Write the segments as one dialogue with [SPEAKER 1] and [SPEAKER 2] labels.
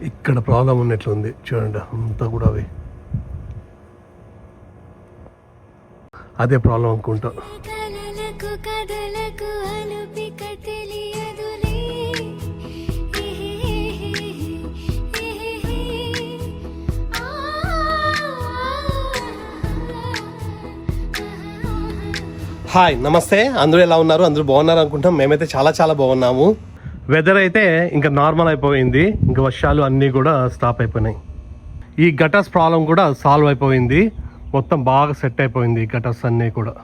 [SPEAKER 1] ఇక్కడ ప్రాబ్లం ఉన్నట్లుంది చూడండి, అంతా కూడా అదే ప్రాబ్లం అనుకుంటా. హాయ్, నమస్తే. అందరూ ఎలా ఉన్నారు? అందరూ బాగున్నారు అనుకుంటాం. మేమైతే చాలా చాలా బాగున్నాము. వెదర్ అయితే ఇంకా నార్మల్ అయిపోయింది. ఇంకా వర్షాలు అన్నీ కూడా స్టాప్ అయిపోయినాయి. ఈ గటర్స్ ప్రాబ్లం కూడా సాల్వ్ అయిపోయింది. మొత్తం బాగా సెట్ అయిపోయింది ఈ గటర్స్ అన్నీ కూడా.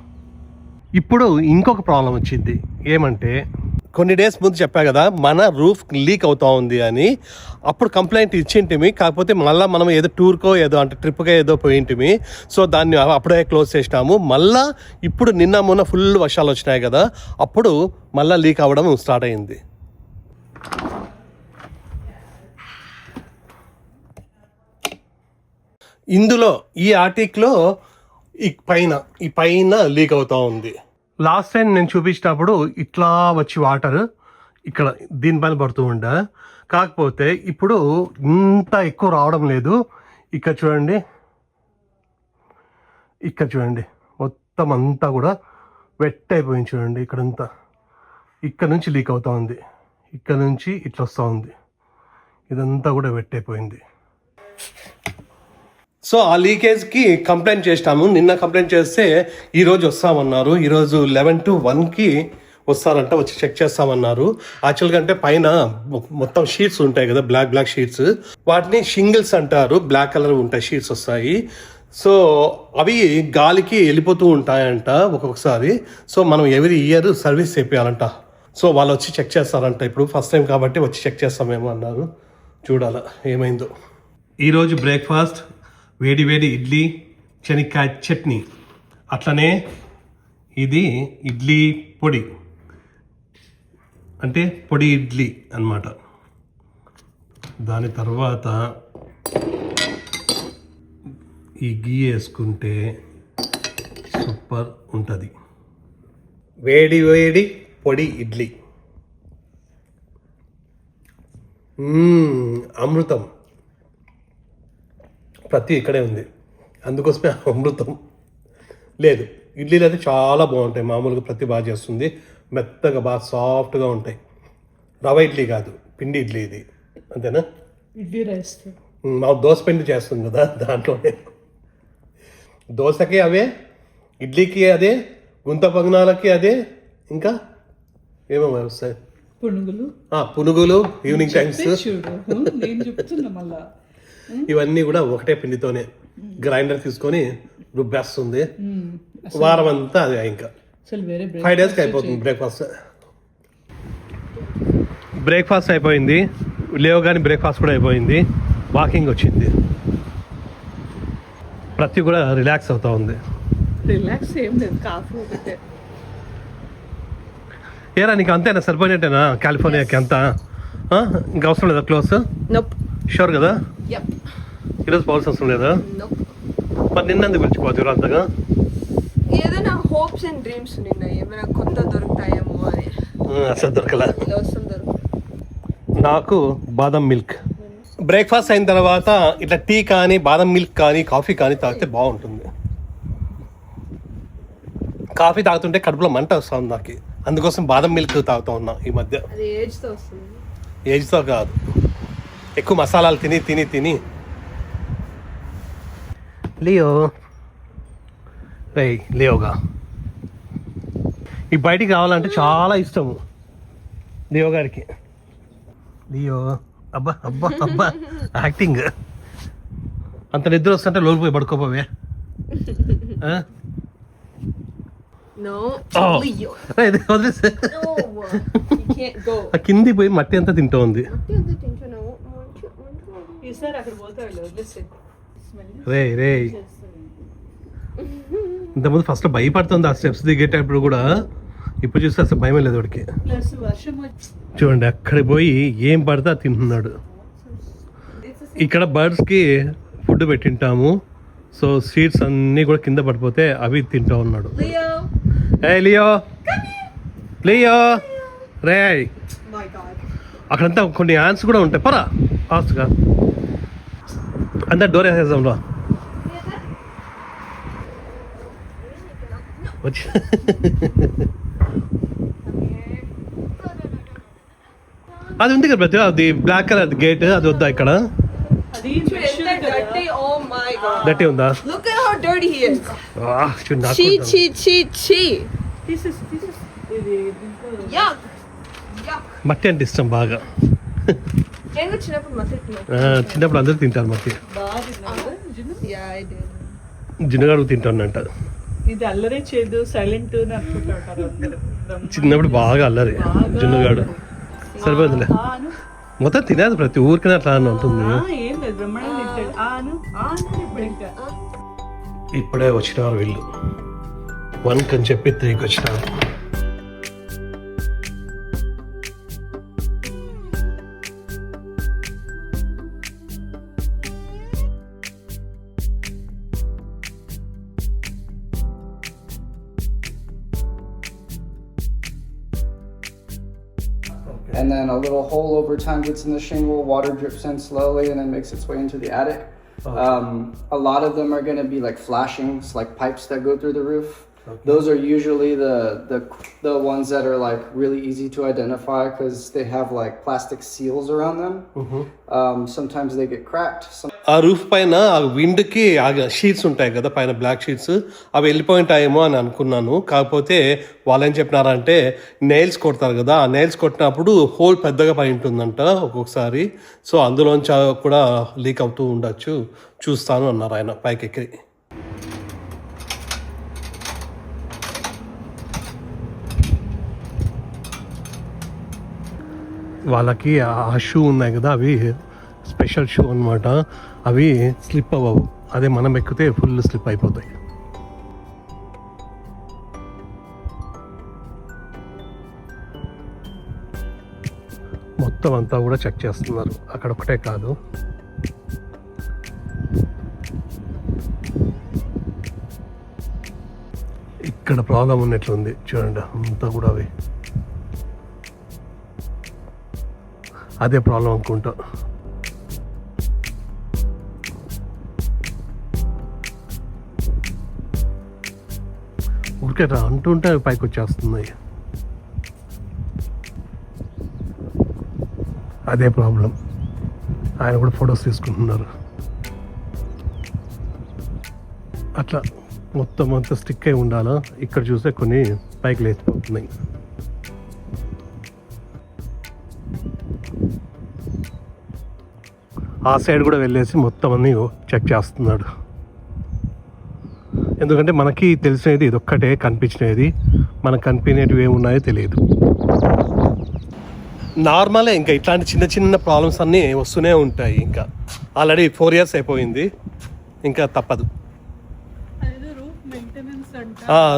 [SPEAKER 1] ఇప్పుడు ఇంకొక ప్రాబ్లం వచ్చింది. ఏమంటే కొన్ని డేస్ ముందు చెప్పా కదా, మన రూఫ్ లీక్ అవుతా ఉంది అని. అప్పుడు కంప్లైంట్ ఇచ్చింటిమి. కాకపోతే మళ్ళీ మనం ఏదో టూర్కో ఏదో అంటే ట్రిప్కో ఏదో పోయింటిమి. సో దాన్ని అప్పుడే క్లోజ్ చేసినాము. మళ్ళీ ఇప్పుడు నిన్న మొన్న ఫుల్ వర్షాలు వచ్చినాయి కదా, అప్పుడు మళ్ళీ లీక్ అవ్వడం స్టార్ట్ అయింది. ఇందులో ఈ ఆర్టిక్లో ఈ పైన లీక్ అవుతూ ఉంది. లాస్ట్ టైం నేను చూపించినప్పుడు ఇట్లా వచ్చి వాటర్ ఇక్కడ దీనిపైన పడుతూ ఉండే. కాకపోతే ఇప్పుడు ఇంత ఎక్కువ రావడం లేదు. ఇక్కడ చూడండి మొత్తం అంతా కూడా వెట్ అయిపోయింది. చూడండి ఇక్కడంతా, ఇక్కడ నుంచి లీక్ అవుతూ ఉంది, ఇక్కడ నుంచి ఇట్లా వస్తూ ఉంది. ఇదంతా కూడా వెట్ అయిపోయింది. సో ఆ లీకేజ్కి కంప్లైంట్ చేసినాము. నిన్న కంప్లైంట్ చేస్తే ఈరోజు వస్తామన్నారు. ఈరోజు 11 to 1కి వస్తారంట, వచ్చి చెక్ చేస్తామన్నారు. యాక్చువల్గా అంటే పైన మొత్తం షీట్స్ ఉంటాయి కదా, బ్లాక్ షీట్స్, వాటిని షింగిల్స్ అంటారు. బ్లాక్ కలర్ ఉంటాయి షీట్స్ వస్తాయి. సో అవి గాలికి వెళ్ళిపోతూ ఉంటాయంట ఒక్కొక్కసారి. సో మనం ఎవ్రీ ఇయర్ సర్వీస్ చేయాలంట. సో వాళ్ళు వచ్చి చెక్ చేస్తారంట. ఇప్పుడు ఫస్ట్ టైం కాబట్టి వచ్చి చెక్ చేస్తామేమో అన్నారు. చూడాలా ఏమైందో. ఈరోజు బ్రేక్ఫాస్ట్ వేడి ఇడ్లీ, శనక్కాయ చట్నీ. అట్లనే ఇది ఇడ్లీ పొడి, అంటే పొడి ఇడ్లీ అన్నమాట. దాని తర్వాత ఈ గీ వేసుకుంటే సూపర్ ఉంటుంది. వేడి పొడి ఇడ్లీ, అమృతం. ప్రతి ఇక్కడే ఉంది, అందుకోసమే అమృతం. లేదు, ఇడ్లీలు అయితే చాలా బాగుంటాయి. మామూలుగా ప్రతి బాగా చేస్తుంది. మెత్తగా బాగా సాఫ్ట్గా ఉంటాయి. రవ ఇడ్లీ కాదు, పిండి ఇడ్లీ ఇది. అంతేనా?
[SPEAKER 2] ఇడ్లీ రైస్
[SPEAKER 1] మా దోశ పిండి చేస్తుంది కదా, దాంట్లోనే. దోశకి అవే, ఇడ్లీకి అదే, గుంత పొంగనాలకి అదే, ఇంకా ఏమో వస్తాయి పునుగులు ఈవినింగ్ టైమ్స్. ఇవన్నీ కూడా ఒకటే పిండితోనే గ్రైండర్ తీసుకొని రుబ్బేస్తుంది. వారం అంతా అది. ఇంకా 5 daysకి అయిపోతుంది బ్రేక్ఫాస్ట్ అయిపోయింది. లేవగానే బ్రేక్ఫాస్ట్ కూడా అయిపోయింది. వాకింగ్ వచ్చింది. ప్రతి కూడా రిలాక్స్ అవుతా ఉంది.
[SPEAKER 2] రిలాక్స్ ఏం లేదు, కాఫీ ఒకటే.
[SPEAKER 1] ఏరా నీకు అంతేనా? సరిపోయినట్టేనా కాలిఫోర్నియాకి అంతా? ఇంకా అవసరం లేదా క్లోజ్? షూర్ కదా? ఈరోజు పోవాల్సిన అవసరం లేదా? మరి నిన్నందుకు పిలిచిపోతారు అంతగా?
[SPEAKER 3] ఏదైనా హోప్స్ అండ్ డ్రీమ్స్ ఉన్నాయి, ఏమైనా కొత్త దొరుకుతాయేమో అని.
[SPEAKER 1] అసలు దొరకలా నాకు. బాదం మిల్క్ బ్రేక్ఫాస్ట్ అయిన తర్వాత ఇట్లా టీ కానీ బాదం మిల్క్ కానీ కాఫీ కానీ తాగితే బాగుంటుంది. కాఫీ తాగుతుంటే కడుపులో మంట వస్తుంది నాకు. అందుకోసం బాదం మిల్క్ తాగుతూ ఉన్నా ఈ మధ్య. ఏజ్తో కాదు, ఎక్కువ మసాలాలు తిని. లియోగా ఈ బయటికి రావాలంటే చాలా ఇష్టము లియో గారికి. లియో అబ్బా యాక్టింగ్. అంత నిద్ర వస్తుంటే లోపలిపోయి పడుకోపోవే. కింది పోయి మట్టి అంతా తింటూ ఉంది. రే ఇంతకుముందు ఫస్ట్ భయపడుతుంది ఆ స్టెప్స్ దిగేటప్పుడు కూడా. ఇప్పుడు చూస్తే అసలు భయమే లేదు వాడికి. చూడండి అక్కడికి పోయి ఏం పడితే తింటున్నాడు. ఇక్కడ బర్డ్స్కి ఫుడ్ పెట్టింటాము. సో సీడ్స్ అన్నీ కూడా కింద పడిపోతే అవి తింటూ ఉన్నాడు. లియో రే, అక్కడంతా కొన్ని యాంట్స్ కూడా ఉంటాయి. పరా ఫాస్ట్గా అంతా డోర్ వేసేద్దాం రా వచ్చి అది ఉంది కదా ప్రతి అది బ్లాక్ కలర్ గేట్ అది వద్దా ఇక్కడ
[SPEAKER 2] అది
[SPEAKER 3] ఎంత dirty, oh my god.
[SPEAKER 1] దట్టి ఉందా
[SPEAKER 3] Look at how dirty he is.
[SPEAKER 1] చూడు నాకు
[SPEAKER 3] Chi, chi, chi, chi.
[SPEAKER 2] తీసేసి ఇది దీంట్లో
[SPEAKER 3] Yuck. Yuck.
[SPEAKER 1] మట్టి అంటే ఇష్టం బాగా
[SPEAKER 3] నేను కూడా చిన్నప్పుడు మస్తు తిన్నాను.
[SPEAKER 1] చిన్నప్పుడు అందరూ తింటారు మట్టి
[SPEAKER 2] బాగా తిన్నాడు జిన్ను.
[SPEAKER 3] Yeah, I did.
[SPEAKER 1] జిన్నగాడు తింటానంట
[SPEAKER 2] ఇది అల్లరే చేయదు సైలెంట్ అని అనుకుంటారు అందరూ.
[SPEAKER 1] చిన్నప్పుడు బాగా అల్లరి జిన్నగాడు సరిపోతుందిలే
[SPEAKER 2] ఆను
[SPEAKER 1] మొత్తం తినేది ప్రతి ఊరికి అట్లా అని ఉంటుంది
[SPEAKER 2] ఏం లేదు బ్రహ్మాండం తింటాడు ఆను ఆను ఇప్పుడు ఇంకా
[SPEAKER 1] ఇప్పుడే వచ్చినారు వీళ్ళు 1 అని చెప్పి 3కి వచ్చినారు
[SPEAKER 4] And then a little hole over time gets in the shingle, water drips in slowly and then makes its way into the attic. A lot of them are going to be like flashings, like pipes that go through the roof. Okay. Those are usually the ones that are like really easy to identify because they have like plastic seals around them. Sometimes they get cracked.
[SPEAKER 1] ఆ roof పైన ఆ విండ్కి ఆ sheets ఉంటాయి కదా పైన black sheets అవి వెళ్ళిపోయింటాయేమో అని అనుకున్నాను కాకపోతే వాళ్ళు ఏం చెప్పినారంటే నెయిల్స్ కొడతారు కదా ఆ నెయిల్స్ కొట్టినప్పుడు హోల్ పెద్దగా పై ఉంటుందంట ఒక్కొక్కసారి సో అందులోంచి కూడా లీక్ అవుతూ ఉండొచ్చు చూస్తాను అన్నారు ఆయన పైకి ఎక్కి వాళ్ళకి ఆ షూ ఉన్నాయి కదా అవి స్పెషల్ షూ అనమాట అవి స్లిప్ అవ్వవు అదే మనం ఎక్కితే ఫుల్ స్లిప్ అయిపోతాయి మొత్తం అంతా కూడా చెక్ చేస్తున్నారు అక్కడ ఒకటే కాదు ఇక్కడ ప్రాబ్లం ఉన్నట్లుంది చూడండి అంతా కూడా అవి అదే ప్రాబ్లం అనుకుంటా ఊరికే అంటుంటే పైకి వచ్చేస్తున్నాయి అదే ప్రాబ్లం ఆయన కూడా ఫొటోస్ తీసుకుంటున్నారు అట్లా మొత్తం అంతా స్టిక్ అయి ఉండాలా ఇక్కడ చూస్తే కొన్ని పైకి లేచిపోతున్నాయి ఆ సైడ్ కూడా వెళ్ళేసి మొత్తం అన్ని చెక్ చేస్తున్నాడు ఎందుకంటే మనకి తెలిసినది ఇదొక్కటే కనిపించినది మనకు కనిపించేటివి ఏమున్నాయో తెలియదు నార్మలే ఇంకా ఇట్లాంటి చిన్న చిన్న ప్రాబ్లమ్స్ అన్నీ వస్తూనే ఉంటాయి ఇంకా ఆల్రెడీ 4 years అయిపోయింది ఇంకా తప్పదు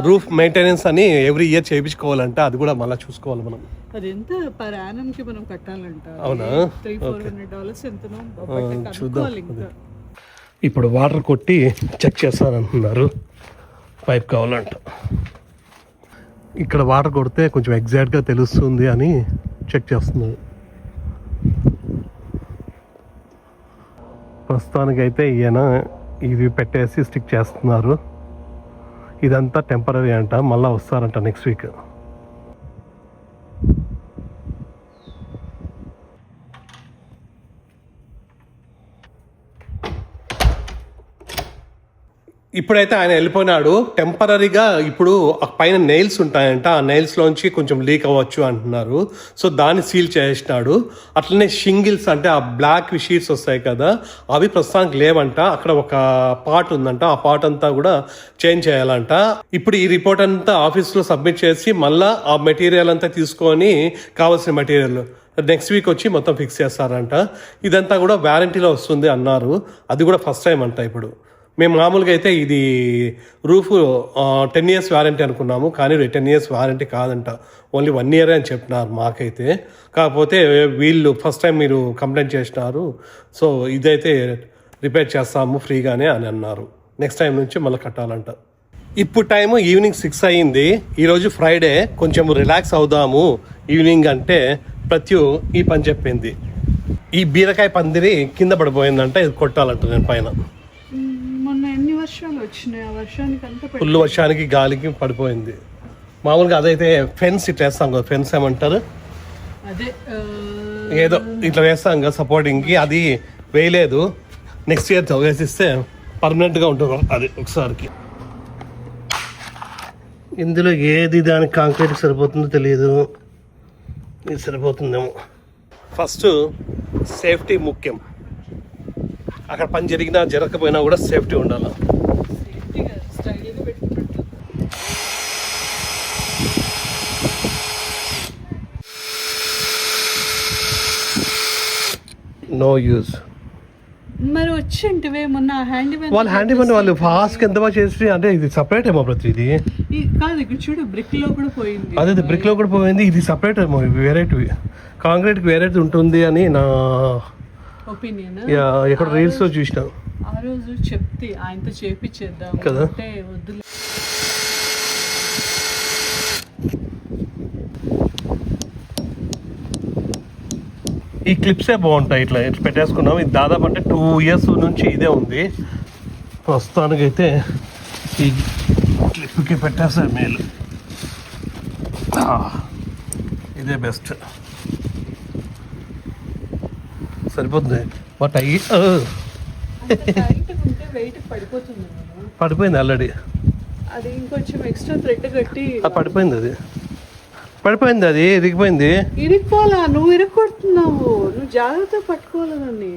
[SPEAKER 1] రూఫ్ మెయింటెనెన్స్ అని ఎవ్రీ ఇయర్ చేయించుకోవాలంటే అది కూడా మళ్ళీ చూసుకోవాలి మనం
[SPEAKER 2] అది ఎంత పర్ యానం కి మనం కట్టాలంట
[SPEAKER 1] అవునా
[SPEAKER 2] $300-400 ఎంతనో
[SPEAKER 1] చూద్దాం ఇప్పుడు వాటర్ కొట్టి చెక్ చేస్తానంటున్నారు పైప్ కావాలంట ఇక్కడ వాటర్ కొడితే కొంచెం ఎగ్జాక్ట్గా తెలుస్తుంది అని చెక్ చేస్తున్నారు ప్రస్తుతానికైతే ఈయన ఇవి పెట్టేసి స్టిక్ చేస్తున్నారు ఇదంతా టెంపరీ అంట మళ్ళీ వస్తారంట నెక్స్ట్ వీక్ ఇప్పుడైతే ఆయన వెళ్ళిపోయినాడు టెంపరీగా ఇప్పుడు పైన నెయిల్స్ ఉంటాయంట ఆ నెయిల్స్లోంచి కొంచెం లీక్ అవ్వచ్చు అంటున్నారు సో దాన్ని సీల్ చేసినాడు అట్లనే షింగిల్స్ అంటే ఆ బ్లాక్ షీట్స్ వస్తాయి కదా అవి ప్రస్తుతానికి లేవంట అక్కడ ఒక పార్ట్ ఉందంట ఆ పార్ట్ అంతా కూడా చేంజ్ చేయాలంట ఇప్పుడు ఈ రిపోర్ట్ అంతా ఆఫీస్లో సబ్మిట్ చేసి మళ్ళీ ఆ మెటీరియల్ అంతా తీసుకొని కావాల్సిన మెటీరియల్ నెక్స్ట్ వీక్ వచ్చి మొత్తం ఫిక్స్ చేస్తారంట ఇదంతా కూడా వారంటీలో వస్తుంది అన్నారు అది కూడా ఫస్ట్ టైం అంట ఇప్పుడు మేము మామూలుగా అయితే ఇది రూఫ్ 10 years వారంటీ అనుకున్నాము కానీ 10 years వారంటీ కాదంట ఓన్లీ 1 year అని చెప్పినారు మాకైతే కాకపోతే వీళ్ళు ఫస్ట్ టైం మీరు కంప్లైంట్ చేసినారు సో ఇదైతే రిపేర్ చేస్తాము ఫ్రీగానే అని అన్నారు నెక్స్ట్ టైం నుంచి మళ్ళీ కట్టాలంట ఇప్పుడు టైము ఈవినింగ్ 6 అయ్యింది ఈరోజు ఫ్రైడే కొంచెం రిలాక్స్ అవుదాము ఈవినింగ్ అంటే ప్రత్యు ఈ పని చెప్పింది ఈ బీరకాయ పందిరి కింద పడిపోయిందంటే ఇది కొట్టాలంట నేను పైన.
[SPEAKER 2] మొన్న ఎన్ని వర్షాలు వచ్చినాయి, ఆ వర్షానికి అంతా
[SPEAKER 1] ఫుల్ వర్షానికి గాలికి పడిపోయింది. మామూలుగా అదైతే ఫెన్స్ ఇట్లా వేస్తాం కదా, ఫెన్స్ ఏమంటారు,
[SPEAKER 2] అదే
[SPEAKER 1] ఏదో ఇట్లా వేస్తాం కదా సపోర్టింగ్కి, అది వేయలేదు. నెక్స్ట్ ఇయర్ వేసిస్తే పర్మనెంట్గా ఉంటుంది అది ఒకసారికి. ఇందులో ఏది దానికి కాంక్రీట్ సరిపోతుందో తెలియదు, ఇది సరిపోతుందేమో. ఫస్ట్ సేఫ్టీ ముఖ్యం. అక్కడ పని జరిగినా జరగకపోయినా కూడా సేఫ్టీ ఉండాలి.
[SPEAKER 2] స్టైల్గా పెట్టుకున్నట్టు.
[SPEAKER 1] No use.
[SPEAKER 2] మరి వచ్చింటివే మొన్న
[SPEAKER 1] వాళ్ళు హ్యాండీ వాళ్ళు ఫాస్ట్గా ఎంత బాగా చేసి, అంటే ఇది సపరేట్ ఏమో ప్రతి ఇది
[SPEAKER 2] కాదు, ఇక్కడ చూడు బ్రిక్ లో కూడా పోయింది.
[SPEAKER 1] అదే బ్రిక్ లో కూడా పోయింది, ఇది సపరేట్ ఏమో, వెరైటీ కాంక్రీట్కి వెరైటీ ఉంటుంది అని నా
[SPEAKER 2] ఒపీనియన్.
[SPEAKER 1] ఎక్కడ రీల్స్ లో చూసిన.
[SPEAKER 2] ఆ రోజు చెప్తే ఆయనతో చేపించేద్దాం
[SPEAKER 1] కదా.
[SPEAKER 2] అంటే వద్దు.
[SPEAKER 1] ఈ క్లిప్సే బాగుంటాయి, ఇట్లా ఇట్లా పెట్టేసుకున్నాం. ఇది దాదాపు అంటే 2 years నుంచి ఇదే ఉంది. ప్రస్తుతానికైతే ఈ క్లిప్కి పెట్టేస్తారు మేలు, ఇదే బెస్ట్, సరిపోతుంది. బట్
[SPEAKER 2] టైట్ ఉంటే వెయిట్ పడిపోతుంది కదా.
[SPEAKER 1] పడిపోయింది ఆల్రెడీ,
[SPEAKER 2] అది ఇంకొంచెం ఎక్స్ట్రా థ్రెడ్ కట్టి
[SPEAKER 1] పడిపోయింది, అది పడిపోయింది, అది ఇరిగిపోయింది.
[SPEAKER 2] ఇరుక్కోవాలా? నువ్వు ఇరుక్కొడుతున్నావు, నువ్వు జాగ్రత్త పట్టుకోవాలి దాన్ని.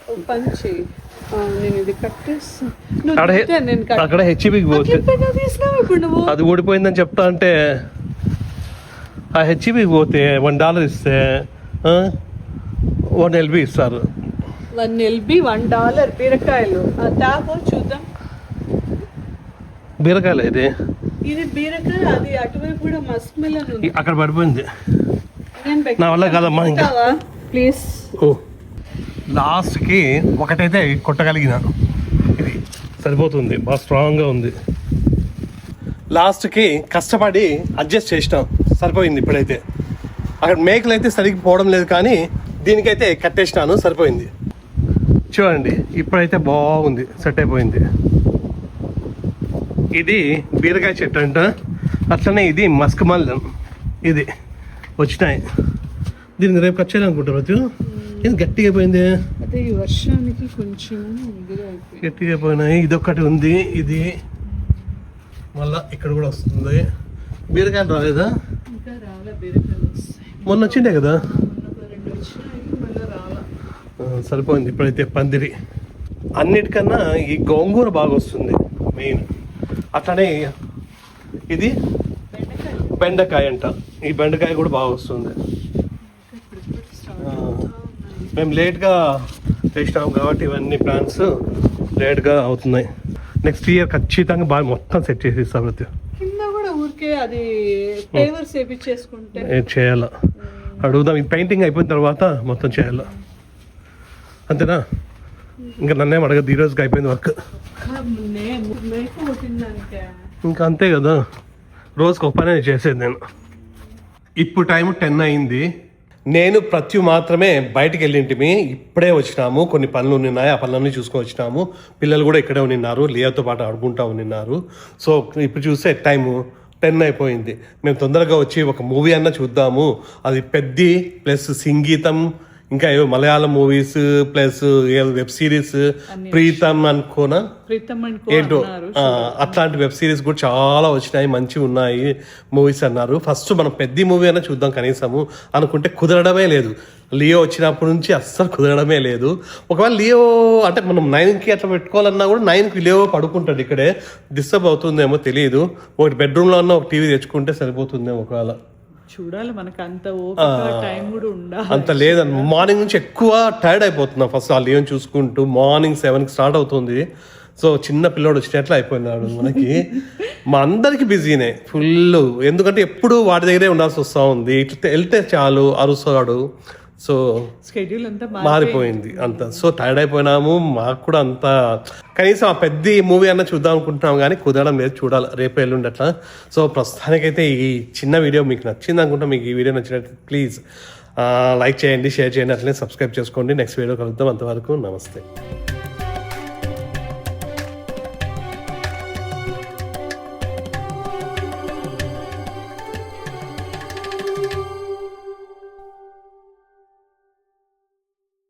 [SPEAKER 2] ఒక పని చెయ్యి, నేను ఇది కట్టేస్తాను.
[SPEAKER 1] అక్కడ హెచ్ఈబికి పోతే
[SPEAKER 2] ఇప్పుడు నువ్వు
[SPEAKER 1] అది ఊడిపోయిందని చెప్తా అంటే, ఆ హెచ్ఈబికి పోతే $1 ఇస్తే 1 LB ఇస్తారు.
[SPEAKER 2] 1 LB $1 బీరకాయలు. తాపో చూద్దాం.
[SPEAKER 1] బీరకాయలు
[SPEAKER 2] ఇది బీరకాయ, అది అటువైపు కూడా మస్క్ మెలన్ ఉంది.
[SPEAKER 1] అక్కడ పడిపోయింది,
[SPEAKER 2] నేను
[SPEAKER 1] నా వల్ల కాదమ్మా ఇంకా.
[SPEAKER 2] ప్లీజ్.
[SPEAKER 1] లాస్ట్కి ఒకటైతే కొట్టగలిగినాను, ఇది సరిపోతుంది, బాగా స్ట్రాంగ్గా ఉంది. లాస్ట్కి కష్టపడి అడ్జస్ట్ చేసినాం, సరిపోయింది. ఇప్పుడైతే అక్కడ మేకలు అయితే సరిగ్గా పోవడం లేదు, కానీ దీనికైతే కట్టేసినాను, సరిపోయింది. చూడండి ఇప్పుడైతే బాగుంది, సెట్ అయిపోయింది. ఇది బీరకాయ చెట్టు అంట, అట్లనే ఇది మస్క్ మల్లన్, ఇది వచ్చినాయి. దీనికి రేపు కట్ చేయాలనుకుంటారు వచ్చి. ఇది గట్టిగా అయిపోయింది,
[SPEAKER 2] అదే ఈ వర్షానికి కొంచెం
[SPEAKER 1] గట్టిగా అయిపోయినాయి. ఇదొక్కటి ఉంది, ఇది మళ్ళా ఇక్కడ కూడా వస్తుంది. బీరకాయలు రాలేదా?
[SPEAKER 2] ఇంకా రాలే, బీరకాయలు వస్తాయి.
[SPEAKER 1] మొన్న వచ్చిండే కదా,
[SPEAKER 2] మొన్న 2 వచ్చినాయి, మళ్ళీ రాలా.
[SPEAKER 1] సరిపోయింది. ఇప్పుడైతే పందిరి. అన్నిటికన్నా ఈ గోంగూర బాగా వస్తుంది మెయిన్. అట్లనే ఇది బెండకాయ అంట, ఈ బెండకాయ కూడా బాగా వస్తుంది. మేము లేట్గా చేసినాం కాబట్టి ఇవన్నీ ప్లాన్స్ లేట్గా అవుతున్నాయి. నెక్స్ట్ ఇయర్ ఖచ్చితంగా బాగా మొత్తం సెట్ చేసి ఇస్తాం.
[SPEAKER 2] కింద కూడా ఊరికే అది పేవర్స్ వేపించేసుకుంటే
[SPEAKER 1] చేయాలా, అడుగుదాం. ఈ పెయింటింగ్ అయిపోయిన తర్వాత మొత్తం చేయాలా, అంతేనా? ఇంకా నన్నేం అడగదు, ఈ రోజుకి అయిపోయింది వర్క్. ఇంకా అంతే కదా, రోజుకి ఒక పని చేసేది నేను. ఇప్పుడు టైం 10 అయింది. నేను ప్రతి మాత్రమే బయటికి వెళ్ళింటిమి, ఇప్పుడే వచ్చినాము. కొన్ని పనులు ఉన్నాయి, ఆ పనులన్నీ చూసుకొని వచ్చినాము. పిల్లలు కూడా ఇక్కడే ఉన్నారు, లియాతో పాటు ఆడుకుంటా ఉన్నారు. సో ఇప్పుడు చూస్తే టైము 10 అయిపోయింది. మేము తొందరగా వచ్చి ఒక మూవీ అన్నా చూద్దాము. అది పెద్ది ప్లస్ సంగీతం, ఇంకా ఏవో Malayalam movies plus web series, ప్రీతం అనుకోనా ఏంటో అట్లాంటి వెబ్ సిరీస్ కూడా చాలా వచ్చినాయి, మంచిగా ఉన్నాయి మూవీస్ అన్నారు. ఫస్ట్ మనం పెద్ద మూవీ అయినా చూద్దాం కనీసము అనుకుంటే కుదరడమే లేదు. లియో వచ్చినప్పటి నుంచి అస్సలు కుదరడమే లేదు. ఒకవేళ లియో అంటే మనం 9కి అట్లా పెట్టుకోవాలన్నా కూడా 9కి లియో పడుకుంటాడు, ఇక్కడే డిస్టర్బ్ అవుతుందేమో తెలియదు. ఒకటి బెడ్రూమ్లో ఉన్న ఒక టీవీ తెచ్చుకుంటే సరిపోతుందేమో. ఒకవేళ
[SPEAKER 2] చూడాలి, మనకు అంత ఓపిక టైం కూడా ఉండాలి.
[SPEAKER 1] అంత లేదని మార్నింగ్ నుంచి ఎక్కువ టైర్డ్ అయిపోతున్నా. ఫస్ట్ ఆ లియోని చూసుకుంటూ మార్నింగ్ 7కి స్టార్ట్ అవుతుంది. సో చిన్న పిల్లోడు వచ్చినట్లు అయిపోయినాడు మనకి. మా అందరికి బిజీనే ఫుల్, ఎందుకంటే ఎప్పుడు వాడి దగ్గరే ఉండాల్సి వస్తూ ఉంది. ఇట్లా వెళ్తే చాలు అరుస్తాడు. సో
[SPEAKER 2] షెడ్యూల్ అంతా
[SPEAKER 1] మారిపోయింది అంత. సో టైర్డ్ అయిపోయినాము. మాకు కూడా అంత కనీసం ఆ పెద్ద మూవీ అన్న చూద్దాం అనుకుంటున్నాం, కానీ కుదరడం లేదు. చూడాలి రేపు ఎల్లుండి అట్లా. సో ప్రస్తుతానికైతే ఈ చిన్న వీడియో మీకు నచ్చింది అనుకుంటా. మీకు ఈ వీడియో నచ్చినట్టు ప్లీజ్ లైక్ చేయండి, షేర్ చేయండి, అట్లనే సబ్స్క్రైబ్ చేసుకోండి. నెక్స్ట్ వీడియో కలుద్దాం. అంతవరకు నమస్తే.